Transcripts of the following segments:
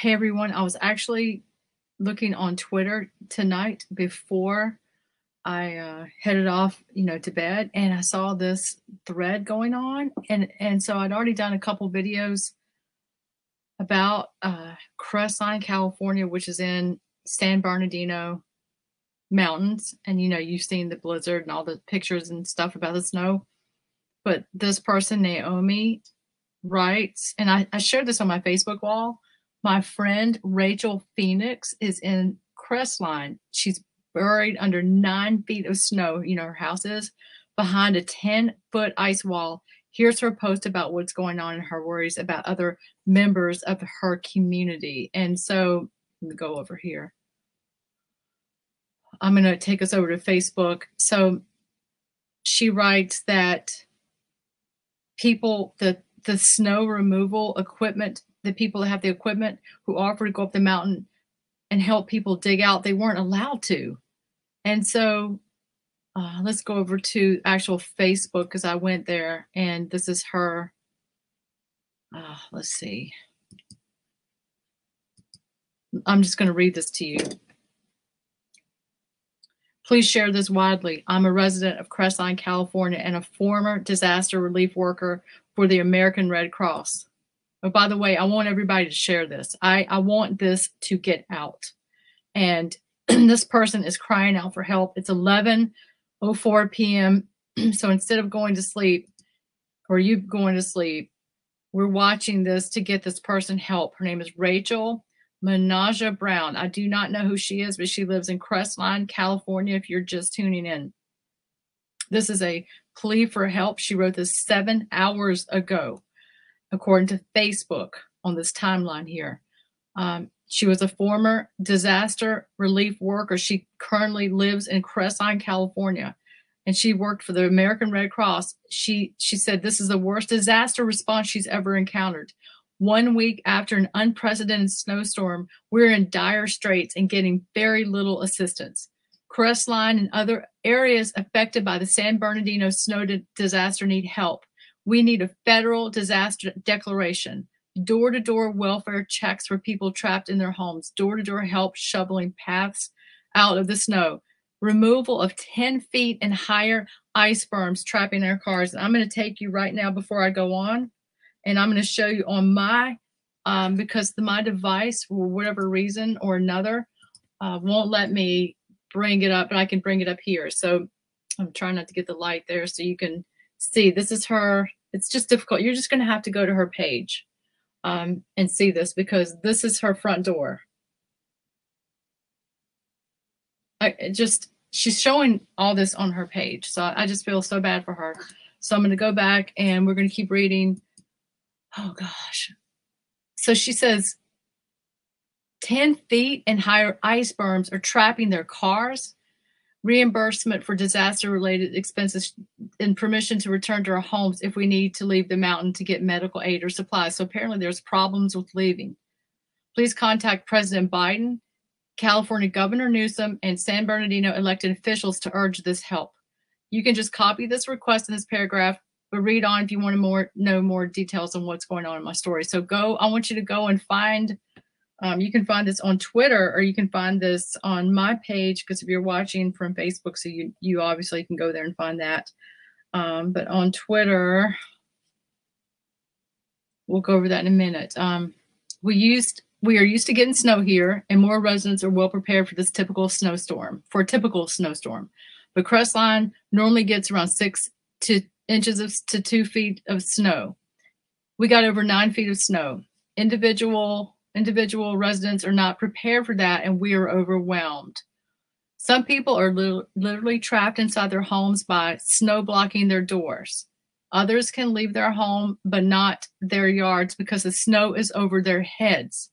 Hey everyone, I was actually looking on Twitter tonight before I headed off, to bed, and I saw this thread going on, and so I'd already done a couple videos about Crestline, California, which is in San Bernardino Mountains, and you've seen the blizzard and all the pictures and stuff about the snow. But this person, Naomi, writes, and I shared this on my Facebook wall. My friend Rachel Phoenix is in Crestline. She's buried under 9 feet of snow, her house is, behind a 10-foot ice wall. Here's her post about what's going on and her worries about other members of her community. And so let me go over here. I'm going to take us over to Facebook. So she writes that people, the snow removal equipment, the people that have the equipment who offer to go up the mountain and help people dig out, they weren't allowed to. And so let's go over to actual Facebook because I went there and this is her. Let's see. I'm just going to read this to you. Please share this widely. I'm a resident of Crestline, California, and a former disaster relief worker for the American Red Cross. Oh, by the way, I want everybody to share this. I want this to get out. And this person is crying out for help. It's 11:04 p.m. So instead of going to sleep, or you going to sleep, we're watching this to get this person help. Her name is Rachel Manaja Brown. I do not know who she is, but she lives in Crestline, California, if you're just tuning in. This is a plea for help. She wrote this 7 hours ago, according to Facebook on this timeline here. She was a former disaster relief worker. She currently lives in Crestline, California, and she worked for the American Red Cross. She said this is the worst disaster response she's ever encountered. 1 week after an unprecedented snowstorm, we're in dire straits and getting very little assistance. Crestline and other areas affected by the San Bernardino snow disaster need help. We need a federal disaster declaration, door-to-door welfare checks for people trapped in their homes, door-to-door help shoveling paths out of the snow, removal of 10 feet and higher ice berms trapping their cars. And I'm going to take you right now before I go on, and I'm going to show you on my, because my device, for whatever reason or another, won't let me bring it up, but I can bring it up here. So I'm trying not to get the light there so you can see. This is her. It's just difficult. You're just going to have to go to her page and see this because this is her front door. She's showing all this on her page. So I just feel so bad for her. So I'm going to go back and we're going to keep reading. Oh gosh. So she says 10 feet and higher ice berms are trapping their cars, reimbursement for disaster-related expenses, and permission to return to our homes if we need to leave the mountain to get medical aid or supplies. So apparently there's problems with leaving. Please contact President Biden, California Governor Newsom, and San Bernardino elected officials to urge this help. You can just copy this request in this paragraph, but read on if you want to know more details on what's going on in my story. So I want you to go and find, you can find this on Twitter or you can find this on my page, because if you're watching from Facebook, so you obviously can go there and find that. But on Twitter, we'll go over that in a minute. We are used to getting snow here, and more residents are well prepared for a typical snowstorm. But Crestline normally gets around 6 inches to 2 feet of snow. We got over 9 feet of snow. Individual residents are not prepared for that, and we are overwhelmed. Some people are literally trapped inside their homes by snow blocking their doors. Others can leave their home, but not their yards because the snow is over their heads.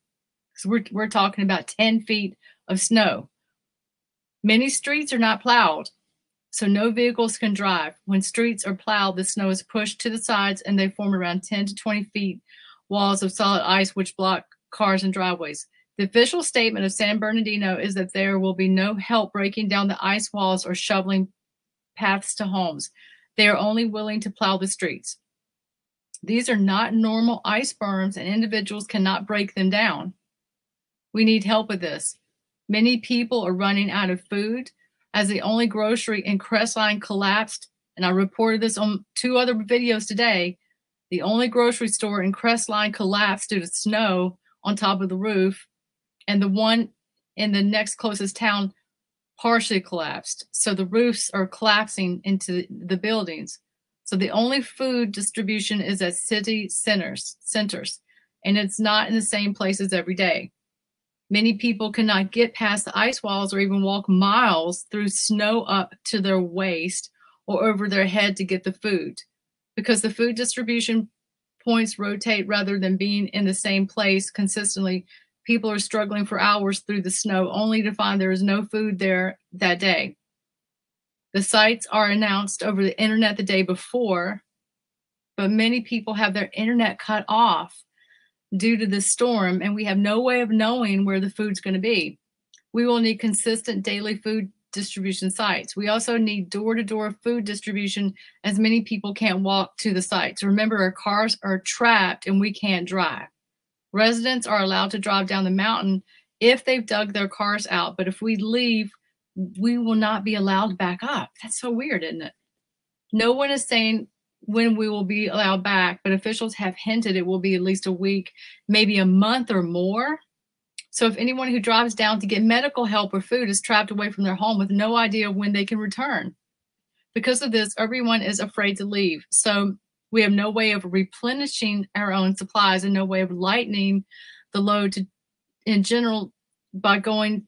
So we're talking about 10 feet of snow. Many streets are not plowed, so no vehicles can drive. When streets are plowed, the snow is pushed to the sides and they form around 10 to 20 feet walls of solid ice which block cars and driveways. The official statement of San Bernardino is that there will be no help breaking down the ice walls or shoveling paths to homes. They are only willing to plow the streets. These are not normal ice berms and individuals cannot break them down. We need help with this. Many people are running out of food as the only grocery in Crestline collapsed. And I reported this on 2 other videos today. The only grocery store in Crestline collapsed due to snow on top of the roof, and the one in the next closest town partially collapsed. So the roofs are collapsing into the buildings. So the only food distribution is at city centers, and it's not in the same places every day. Many people cannot get past the ice walls or even walk miles through snow up to their waist or over their head to get the food. Because the food distribution points rotate rather than being in the same place consistently, people are struggling for hours through the snow only to find there is no food there that day. The sites are announced over the internet the day before, but many people have their internet cut off due to the storm, and we have no way of knowing where the food's going to be. We will need consistent daily food distribution sites. We also need door-to-door food distribution as many people can't walk to the sites. Remember, our cars are trapped and we can't drive. Residents are allowed to drive down the mountain if they've dug their cars out, but if we leave, we will not be allowed back up. That's so weird, isn't it? No one is saying when we will be allowed back, but officials have hinted it will be at least a week, maybe a month or more. So if anyone who drives down to get medical help or food is trapped away from their home with no idea when they can return. Because of this, everyone is afraid to leave. So we have no way of replenishing our own supplies and no way of lightening the load in general by going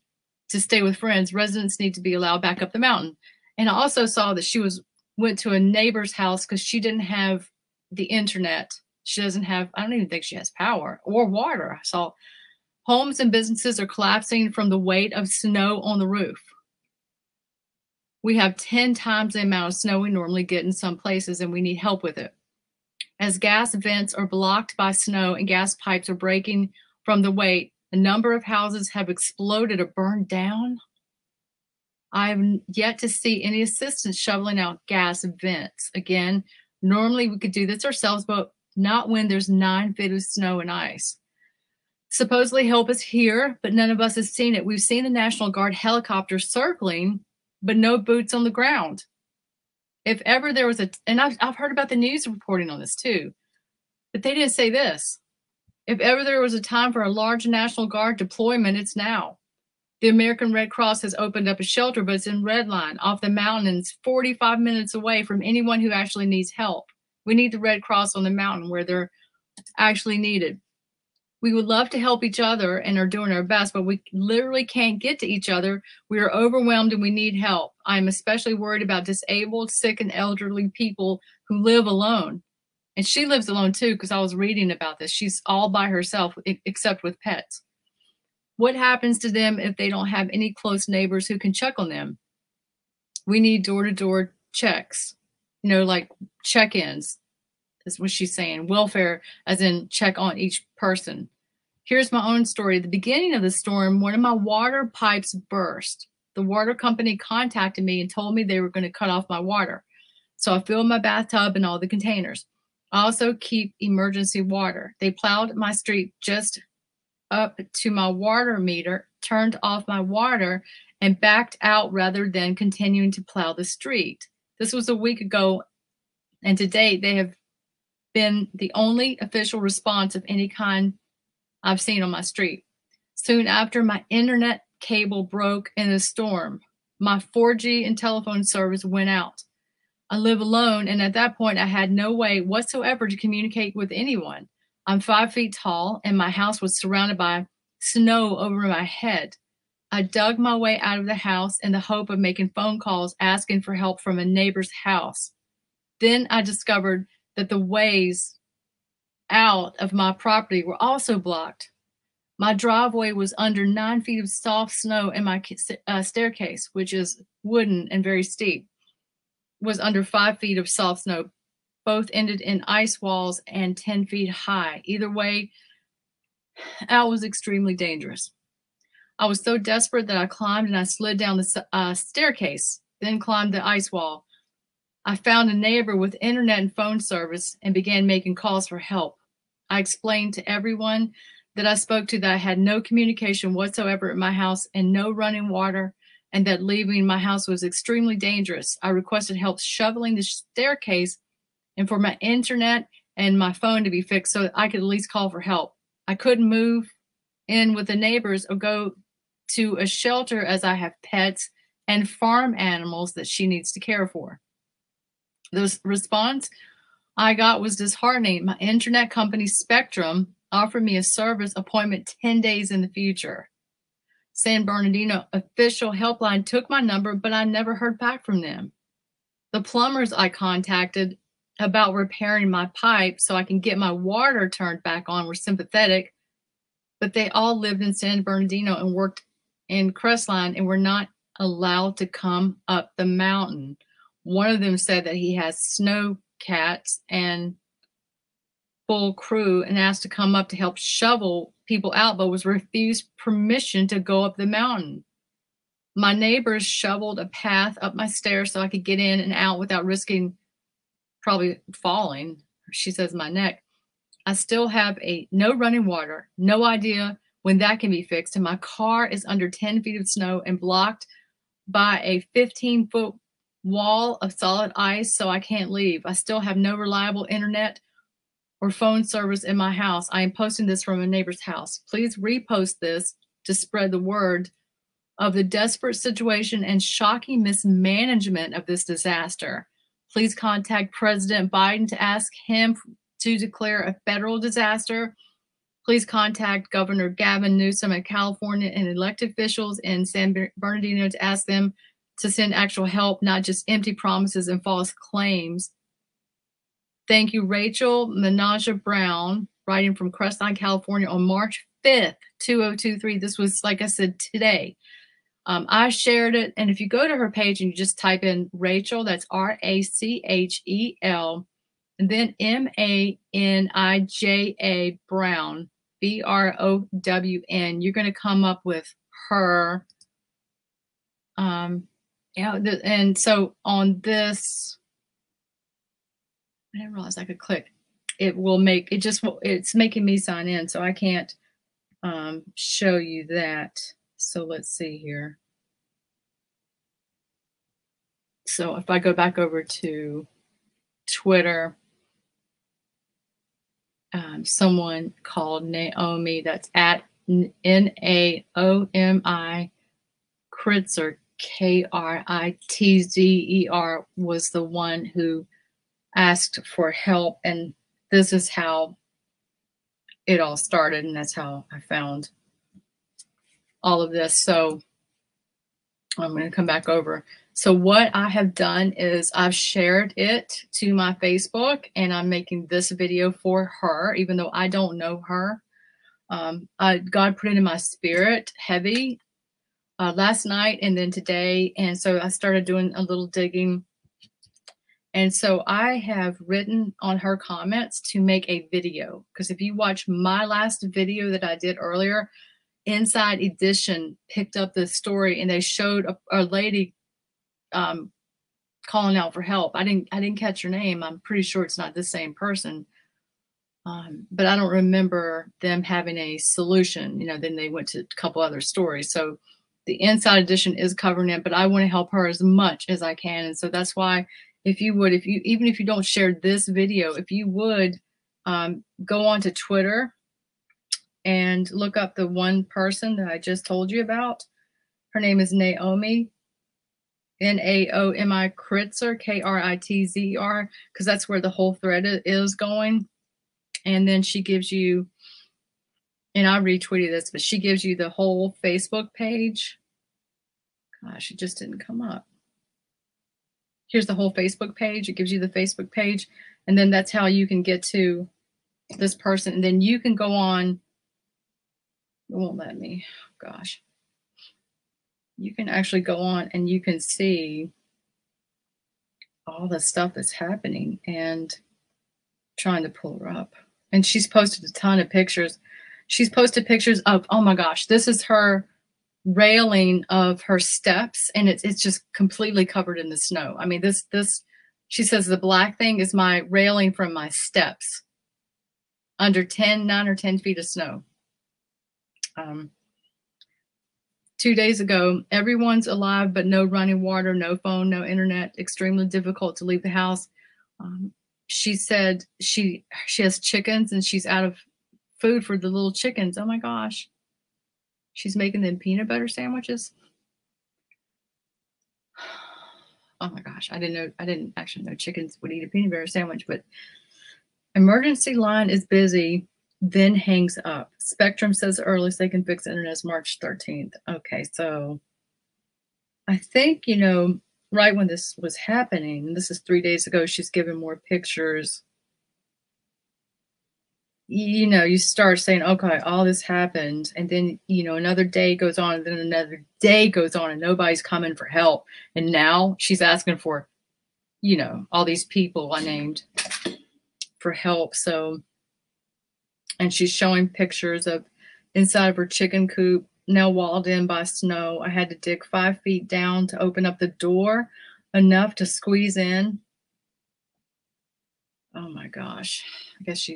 to stay with friends. Residents need to be allowed back up the mountain. And I also saw that she went to a neighbor's house because she didn't have the internet. She doesn't have, I don't even think she has power or water. I saw homes and businesses are collapsing from the weight of snow on the roof. We have 10 times the amount of snow we normally get in some places, and we need help with it. As gas vents are blocked by snow and gas pipes are breaking from the weight, a number of houses have exploded or burned down. I have yet to see any assistance shoveling out gas vents. Again, normally we could do this ourselves, but not when there's 9 feet of snow and ice. Supposedly help is here, but none of us has seen it. We've seen the National Guard helicopters circling, but no boots on the ground. If ever there was and I've heard about the news reporting on this too, but they didn't say this. If ever there was a time for a large National Guard deployment, it's now. The American Red Cross has opened up a shelter, but it's in Redline, off the mountains, 45 minutes away from anyone who actually needs help. We need the Red Cross on the mountain where they're actually needed. We would love to help each other and are doing our best, but we literally can't get to each other. We are overwhelmed and we need help. I'm especially worried about disabled, sick, and elderly people who live alone. And she lives alone too, because I was reading about this. She's all by herself, except with pets. What happens to them if they don't have any close neighbors who can check on them? We need door-to-door checks, like check-ins, is what she's saying. Welfare, as in check on each person. Here's my own story. At the beginning of the storm, one of my water pipes burst. The water company contacted me and told me they were going to cut off my water. So I filled my bathtub and all the containers. I also keep emergency water. They plowed my street just up to my water meter, turned off my water, and backed out rather than continuing to plow the street. This was a week ago, and to date, they have been the only official response of any kind I've seen on my street. Soon after, my internet cable broke in a storm. My 4G and telephone service went out. I live alone, and at that point, I had no way whatsoever to communicate with anyone. I'm 5 feet tall, and my house was surrounded by snow over my head. I dug my way out of the house in the hope of making phone calls asking for help from a neighbor's house. Then I discovered that the ways out of my property were also blocked. My driveway was under 9 feet of soft snow, and my staircase, which is wooden and very steep, was under 5 feet of soft snow. Both ended in ice walls and 10 feet high. Either way, that was extremely dangerous. I was so desperate that I climbed and I slid down the staircase, then climbed the ice wall. I found a neighbor with internet and phone service and began making calls for help. I explained to everyone that I spoke to that I had no communication whatsoever at my house and no running water, and that leaving my house was extremely dangerous. I requested help shoveling the staircase and for my internet and my phone to be fixed so that I could at least call for help. I couldn't move in with the neighbors or go to a shelter as I have pets and farm animals that she needs to care for. The response I got was disheartening. My internet company, Spectrum, offered me a service appointment 10 days in the future. San Bernardino official helpline took my number, but I never heard back from them. The plumbers I contacted about repairing my pipe so I can get my water turned back on were sympathetic, but they all lived in San Bernardino and worked in Crestline and were not allowed to come up the mountain. One of them said that he has snow cats and full crew and asked to come up to help shovel people out, but was refused permission to go up the mountain. My neighbors shoveled a path up my stairs so I could get in and out without risking probably falling. She says my neck. I still have no running water, no idea when that can be fixed, and my car is under 10 feet of snow and blocked by a 15-foot wall of solid ice, so I can't leave. I still have no reliable internet or phone service in my house. I am posting this from a neighbor's house. Please repost this to spread the word of the desperate situation and shocking mismanagement of this disaster. Please contact President Biden to ask him to declare a federal disaster. Please contact Governor Gavin Newsom of California and elected officials in San Bernardino to ask them to send actual help, not just empty promises and false claims. Thank you, Rachel Menaja Brown, writing from Crestline, California on March 5th, 2023. This was, like I said, today. I shared it, and if you go to her page and you just type in Rachel, that's Rachel, and then Manija Brown, Brown, you're going to come up with her. And so on this, I didn't realize I could click. It will make it just. It's making me sign in, so I can't show you that. So let's see here. So if I go back over to Twitter, someone called Naomi, that's at Naomi Kritzer, Kritzer, was the one who asked for help. And this is how it all started. And that's how I found all of this. So I'm going to come back over. So what I have done is I've shared it to my Facebook, and I'm making this video for her, even though I don't know her. God put it in my spirit heavy last night and then today. And so I started doing a little digging. And so I have written on her comments to make a video, because if you watch my last video that I did earlier, Inside Edition picked up the story, and they showed a lady calling out for help. I didn't catch her name. I'm pretty sure it's not the same person. But I don't remember them having a solution. Then they went to a couple other stories. So the Inside Edition is covering it, but I want to help her as much as I can. And so that's why, even if you don't share this video, if you would go onto Twitter and look up the one person that I just told you about. Her name is Naomi, Naomi Kritzer, Kritzer, because that's where the whole thread is going. And then she gives you, and I retweeted this, but she gives you the whole Facebook page. Gosh, it just didn't come up. Here's the whole Facebook page. It gives you the Facebook page. And then that's how you can get to this person. And then you can go on. It won't let me. Gosh. You can actually go on and you can see all the stuff that's happening, and trying to pull her up. And she's posted a ton of pictures. She's posted pictures of, oh my gosh, this is her railing of her steps, and it's just completely covered in the snow. I mean, this she says the black thing is my railing from my steps under 9 or 10 feet of snow. Um, 2 days ago, everyone's alive, but no running water, no phone, no internet, extremely difficult to leave the house. Um, she said she has chickens and she's out of food for the little chickens. Oh my gosh. She's making them peanut butter sandwiches. Oh my gosh. I didn't actually know chickens would eat a peanut butter sandwich, but emergency line is busy, then hangs up. Spectrum says the earliest they can fix internet is March 13th. Okay, so I think, right when this was happening, this is 3 days ago, she's given more pictures. You start saying, okay, all this happened. And then, another day goes on, and then another day goes on, and nobody's coming for help. And now she's asking for, all these people I named for help. So, and she's showing pictures of inside of her chicken coop, now walled in by snow. I had to dig 5 feet down to open up the door enough to squeeze in. Oh my gosh. I guess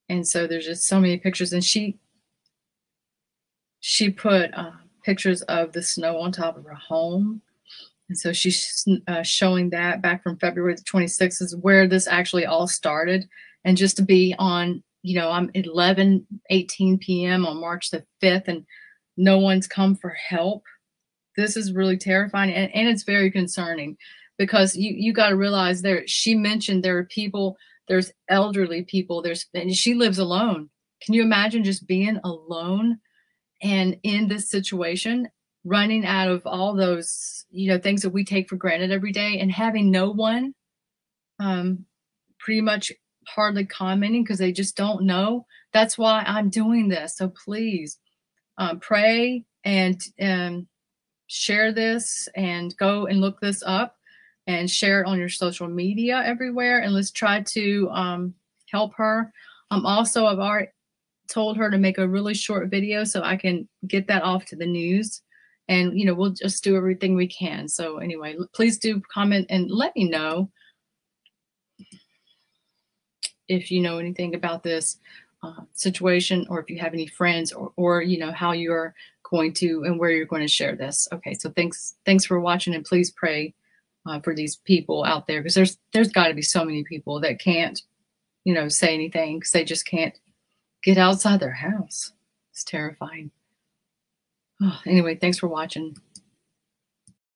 and so there's just so many pictures. And she put pictures of the snow on top of her home. And so she's showing that back from February the 26th is where this actually all started. And just to be on, I'm 11:18 p.m. on March the 5th, and no one's come for help. This is really terrifying. And it's very concerning because you got to realize she mentioned there are people, there's elderly people, and she lives alone. Can you imagine just being alone and in this situation, running out of all those, things that we take for granted every day and having no one, pretty much hardly commenting because they just don't know. That's why I'm doing this. So please, pray and share this and go and look this up and share it on your social media everywhere. And let's try to help her. I've already told her to make a really short video so I can get that off to the news. And, we'll just do everything we can. So anyway, please do comment and let me know if you know anything about this situation, or if you have any friends, or how you're going to and where you're going to share this. Okay, so thanks for watching, and please pray for these people out there, because there's got to be so many people that can't say anything because they just can't get outside their house. It's terrifying. Oh, anyway, thanks for watching.